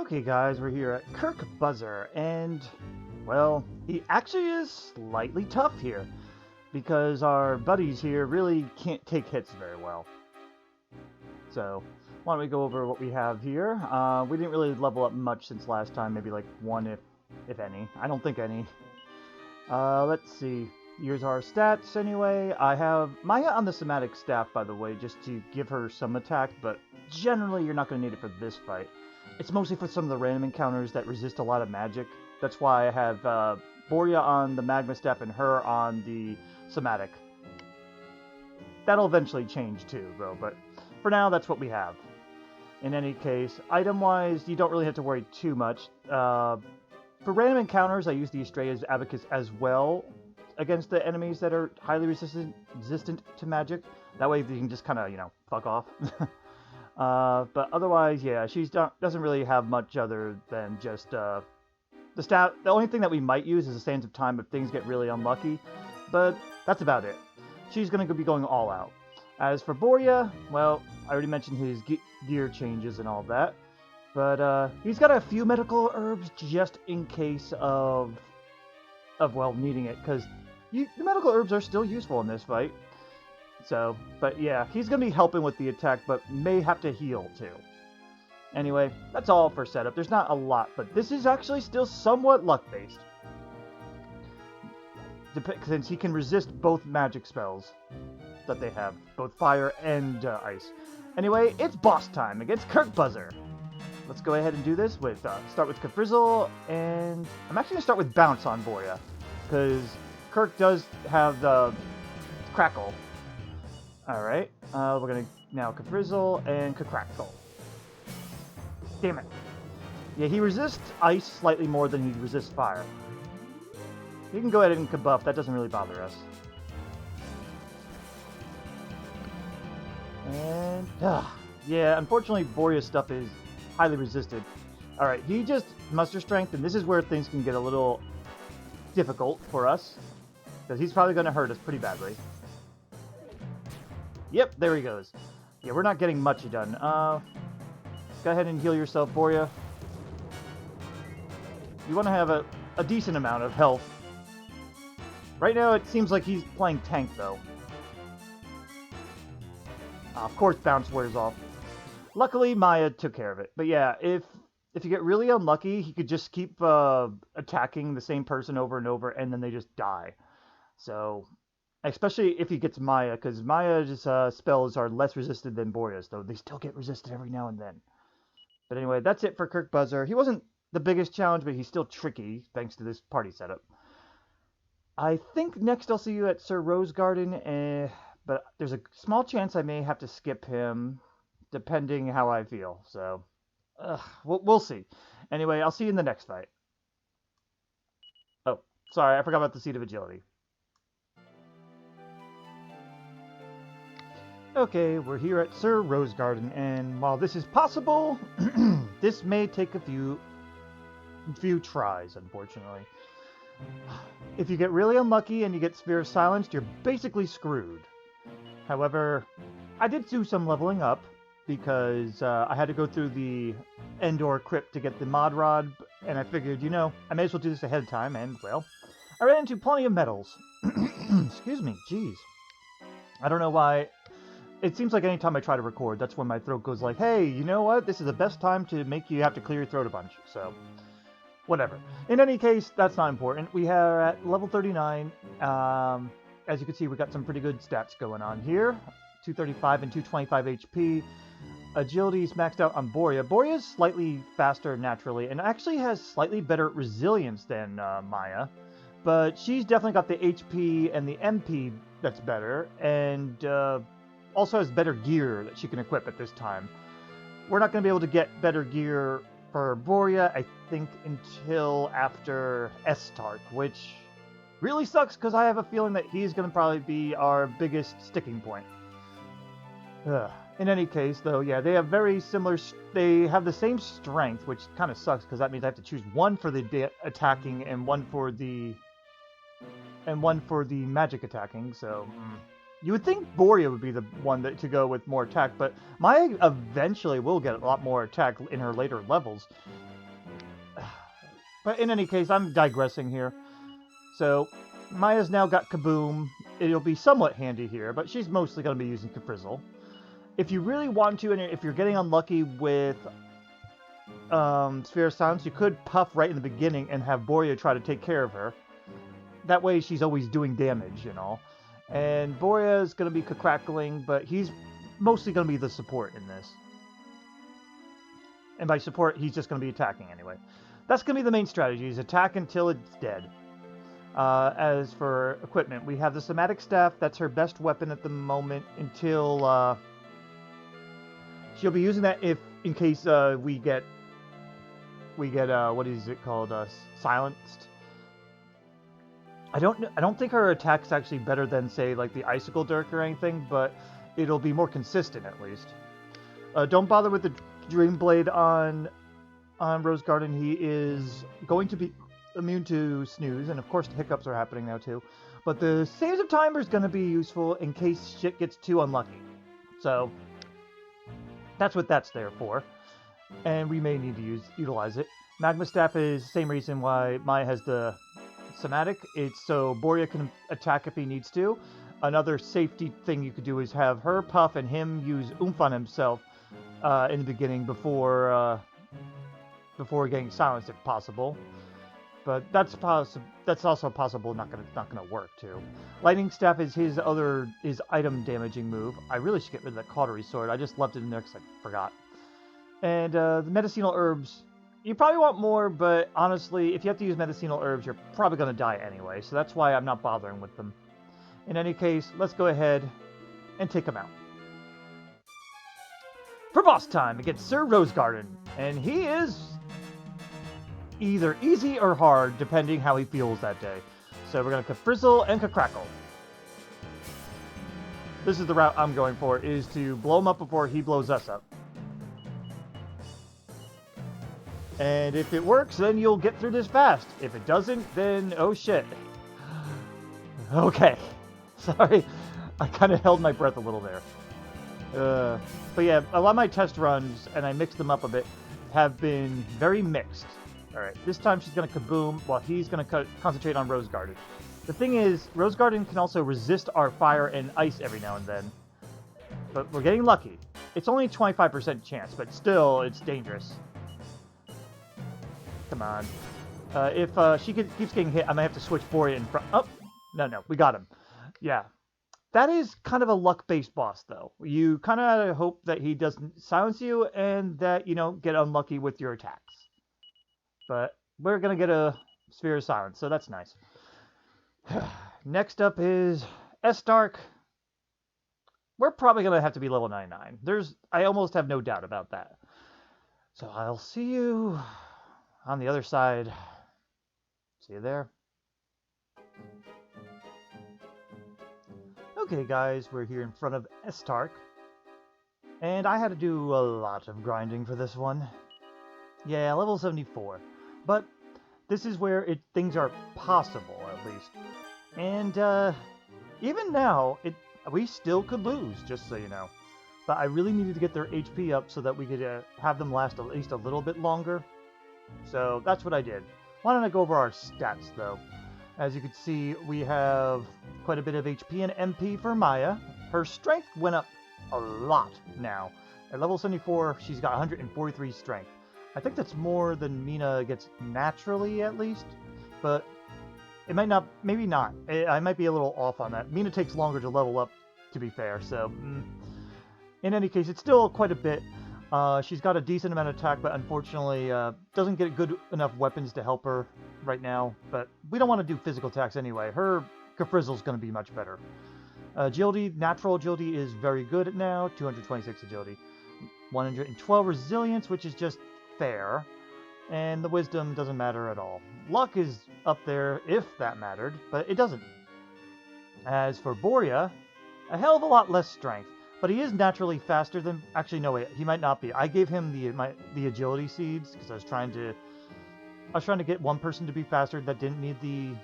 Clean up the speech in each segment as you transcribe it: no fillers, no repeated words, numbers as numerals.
Okay guys, we're here at Kirk and, well, he actually is slightly tough here, because our buddies here really can't take hits very well. So, why don't we go over what we have here. We didn't really level up much since last time, maybe like one if any. I don't think any. Let's see. Here's our stats anyway. I have Maya on the somatic staff, by the way, just to give her some attack, but generally you're not going to need it for this fight. It's mostly for some of the random encounters that resist a lot of magic. That's why I have Borya on the magma staff and her on the somatic. That'll eventually change too, though, but for now that's what we have. In any case, item-wise, you don't really have to worry too much. For random encounters, I use the Estrella's Abacus as well against the enemies that are highly resistant to magic. That way you can just kind of, fuck off. But otherwise, yeah, she doesn't really have much other than just the staff. The only thing that we might use is the Sands of Time if things get really unlucky, but that's about it. She's going to be going all out. As for Borya, well, I already mentioned his gear changes and all that, but he's got a few medical herbs just in case of needing it, because the medical herbs are still useful in this fight. So, but yeah, he's going to be helping with the attack, but may have to heal too. Anyway, that's all for setup. There's not a lot, but this is actually still somewhat luck-based, since he can resist both magic spells that they have, both fire and ice. Anyway, it's boss time against Kirk. Let's go ahead and do this with, start with Kafrizzle, and I'm actually going to start with Bounce on Borya, because Kirk does have the Crackle. Alright, we're going to now Kafrizzle and Crackle. Damn it. Yeah, he resists ice slightly more than he resists fire. You can go ahead and Kabuff, that doesn't really bother us. And, yeah, unfortunately Borya's stuff is highly resisted. Alright, he just muster strength, and this is where things can get a little difficult for us, because he's probably going to hurt us pretty badly. Yep, there he goes. Yeah, we're not getting much done. Go ahead and heal yourself, Borya. You want to have a decent amount of health. Right now, it seems like he's playing tank, though. Of course, Bounce wears off. Luckily, Maya took care of it. But yeah, if you get really unlucky, he could just keep attacking the same person over and over, and then they just die. So, especially if he gets Maya, because Maya's spells are less resisted than Borya's, though they still get resisted every now and then. But anyway, that's it for Kirk. He wasn't the biggest challenge, but he's still tricky, thanks to this party setup. I think next I'll see you at Sir Roseguardin, but there's a small chance I may have to skip him, depending how I feel, so we'll see. Anyway, I'll see you in the next fight. Oh, sorry, I forgot about the Seat of Agility. Okay, we're here at Sir Roseguardin, and while this is possible, this may take a few tries, unfortunately. If you get really unlucky and you get Sphere Silenced, you're basically screwed. However, I did do some leveling up, because I had to go through the Endor Crypt to get the Mod Rod, and I figured, I may as well do this ahead of time, and, well, I ran into plenty of medals. Excuse me, jeez. I don't know why. It seems like anytime I try to record, that's when my throat goes like, hey, you know what? This is the best time to make you have to clear your throat a bunch. So, whatever. In any case, that's not important. We are at level 39. As you can see, we got some pretty good stats going on here. 235 and 225 HP. Agility is maxed out on Borya. Borya is slightly faster naturally, and actually has slightly better resilience than Maya. But she's definitely got the HP and the MP that's better, and also has better gear that she can equip at this time. We're not going to be able to get better gear for Borya, I think, until after Estark, which really sucks because I have a feeling that he's going to probably be our biggest sticking point. In any case, though, yeah, they have very similar. They have the same strength, which kind of sucks because that means I have to choose one for the attacking and one for the magic attacking. So. You would think Borya would be the one to go with more attack, but Maya eventually will get a lot more attack in her later levels. But in any case, I'm digressing here. So, Maya's now got Kaboom. It'll be somewhat handy here, but she's mostly going to be using Kafrizzle. If you really want to, and if you're getting unlucky with Sphere of Silence, you could Puff right in the beginning and have Borya try to take care of her. That way she's always doing damage and all. And Borya is going to be crackling, but he's mostly going to be the support in this. And by support, he's just going to be attacking anyway. That's going to be the main strategy, is attack until it's dead. As for equipment, we have the Somatic Staff. That's her best weapon at the moment until... she'll be using that if, in case we get what is it called? Silenced. I don't think her attack's actually better than, say, like the Icicle Dirk or anything, but it'll be more consistent at least. Don't bother with the Dream Blade on Roseguardin. He is going to be immune to snooze, and of course the hiccups are happening now too. But the Saves of Timer is going to be useful in case shit gets too unlucky. So that's what that's there for, and we may need to utilize it. Magma Staff is the same reason why Maya has the Somatic. It's so Borya can attack if he needs to. Another safety thing you could do is have her Puff and him use Oomph on himself in the beginning before getting silenced if possible. But that's also possible not gonna work too. Lightning Staff is his item damaging move. I really should get rid of that Cautery Sword. I just left it in there because I forgot. And the medicinal herbs, you probably want more, but honestly, if you have to use medicinal herbs, you're probably gonna die anyway. So that's why I'm not bothering with them. In any case, let's go ahead and take him out. For boss time against Sir Roseguardin, and he is either easy or hard, depending how he feels that day. So we're going to Kafrizzle and Crackle. This is the route I'm going for, is to blow him up before he blows us up. And if it works, then you'll get through this fast. If it doesn't, then oh shit. Okay. Sorry, I kind of held my breath a little there. But yeah, a lot of my test runs, and I mixed them up a bit, have been very mixed. Alright, this time she's going to Kaboom, while he's going to concentrate on Roseguardin. The thing is, Roseguardin can also resist our fire and ice every now and then. But we're getting lucky. It's only a 25% chance, but still, it's dangerous. Come on. If she keeps getting hit, I might have to switch Borya in front. Oh! No, we got him. Yeah. That is kind of a luck-based boss, though. You kind of hope that he doesn't silence you, and that you don't get unlucky with your attacks. But we're going to get a Sphere of Silence, so that's nice. Next up is Estark. We're probably going to have to be level 99. I almost have no doubt about that. So I'll see you on the other side. See you there. Okay guys, we're here in front of Estark. And I had to do a lot of grinding for this one. Yeah, level 74. But this is where things are possible, at least. And even now, we still could lose, just so you know. But I really needed to get their HP up so that we could have them last at least a little bit longer. So that's what I did. Why don't I go over our stats, though? As you can see, we have quite a bit of HP and MP for Maya. Her strength went up a lot now. At level 74, she's got 143 strength. I think that's more than Mina gets naturally, at least. But it might not, maybe not. I might be a little off on that. Mina takes longer to level up, to be fair, so... In any case, it's still quite a bit. She's got a decent amount of attack, but unfortunately doesn't get good enough weapons to help her right now. But we don't want to do physical attacks anyway. Her Kafrizzle's going to be much better. Agility, natural agility is very good now. 226 agility. 112 resilience, which is just fair. And the wisdom doesn't matter at all. Luck is up there, if that mattered, but it doesn't. As for Borya, a hell of a lot less strength. But he is naturally faster than... Actually, no, wait. He might not be. I gave him the agility seeds because I was trying to get one person to be faster that didn't need the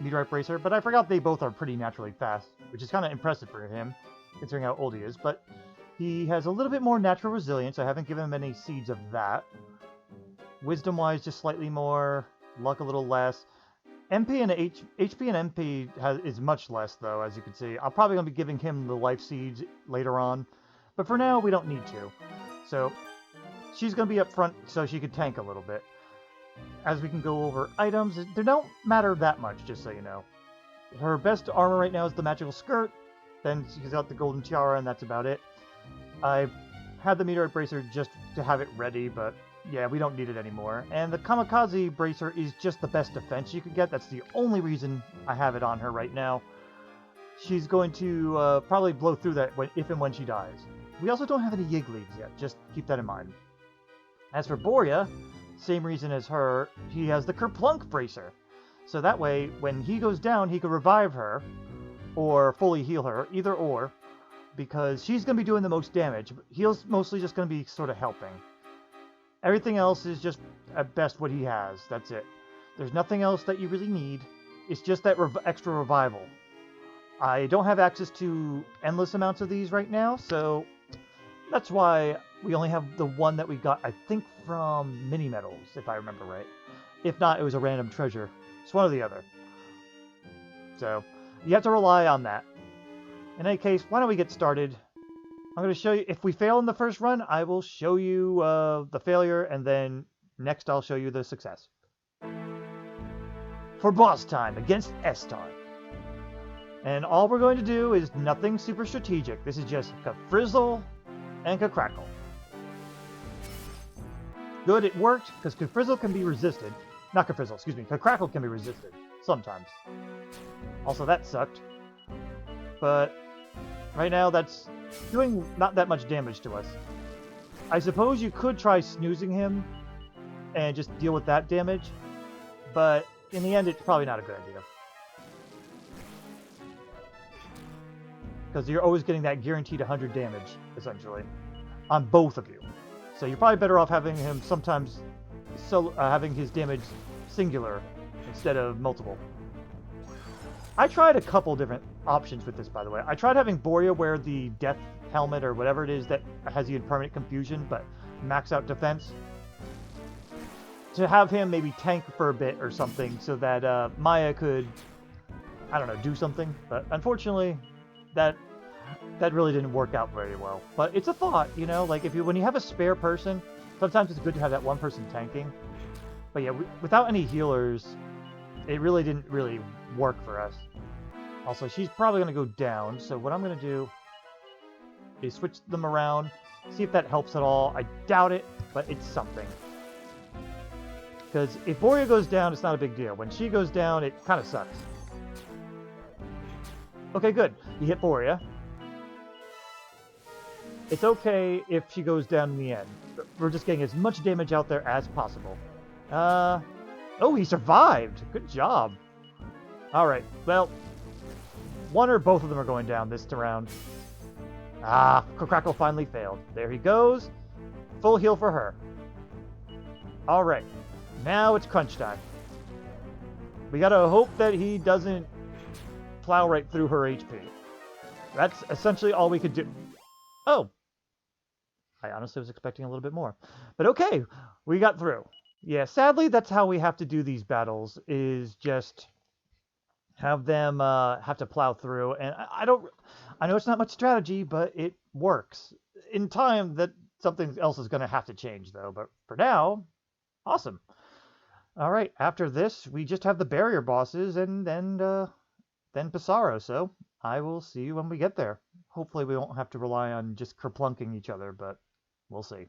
meteorite bracer. But I forgot they both are pretty naturally fast, which is kind of impressive for him, considering how old he is. But he has a little bit more natural resilience. I haven't given him any seeds of that. Wisdom-wise, just slightly more. luck a little less. MP and HP and MP is much less, though, as you can see. I'm probably going to be giving him the life seeds later on, but for now, we don't need to. So, she's going to be up front so she can tank a little bit. As we can go over items, they don't matter that much, just so you know. Her best armor right now is the magical skirt, then she's got the golden tiara, and that's about it. I had the meteorite bracer just to have it ready, but yeah, we don't need it anymore. And the kamikaze bracer is just the best defense you could get. That's the only reason I have it on her right now. She's going to probably blow through that if and when she dies. We also don't have any yig leaves yet, just keep that in mind. As for Borya, same reason as her, he has the kerplunk bracer. So that way, when he goes down, he can revive her, or fully heal her, either or, because she's going to be doing the most damage. Heal's mostly just going to be sort of helping. Everything else is just, at best, what he has. That's it. There's nothing else that you really need. It's just that extra revival. I don't have access to endless amounts of these right now, so that's why we only have the one that we got, I think, from Mini Metals, if I remember right. If not, it was a random treasure. It's one or the other. So, you have to rely on that. In any case, why don't we get started? I'm going to show you, if we fail in the first run, I will show you the failure, and then next I'll show you the success. For boss time against Estark. And all we're going to do is nothing super strategic. This is just Frizzle and Crackle. Good, it worked, because Frizzle can be resisted. Not Frizzle, excuse me. Crackle can be resisted. Sometimes. Also, that sucked. But right now, that's doing not that much damage to us. I suppose you could try snoozing him and just deal with that damage, but in the end, it's probably not a good idea. Because you're always getting that guaranteed 100 damage, essentially, on both of you. So you're probably better off having him sometimes having his damage singular instead of multiple. I tried a couple different options with this, by the way. I tried having Borya wear the death helmet or whatever it is that has you in permanent confusion, but max out defense. To have him maybe tank for a bit or something so that Maya could, I don't know, do something. But unfortunately, that really didn't work out very well. But it's a thought, you know, like when you have a spare person, sometimes it's good to have that one person tanking. But yeah, without any healers, it really didn't work for us. Also, she's probably going to go down, so what I'm going to do is switch them around, see if that helps at all. I doubt it, but it's something. Because if Borya goes down, it's not a big deal. When she goes down, it kind of sucks. Okay, good. You hit Borya. It's okay if she goes down in the end. We're just getting as much damage out there as possible. Oh, he survived! Good job. Alright, well, one or both of them are going down this round. Ah, Crackle finally failed. There he goes. Full heal for her. Alright, now it's crunch time. We gotta hope that he doesn't plow right through her HP. That's essentially all we could do. Oh! I honestly was expecting a little bit more. But okay, we got through. Yeah, sadly, that's how we have to do these battles, is just have them have to plow through. And I know it's not much strategy, but it works. In time, that something else is going to have to change, though. But for now, awesome. All right, after this, we just have the barrier bosses and then Pissarro. So I will see you when we get there. Hopefully, we won't have to rely on just kerplunking each other, but we'll see.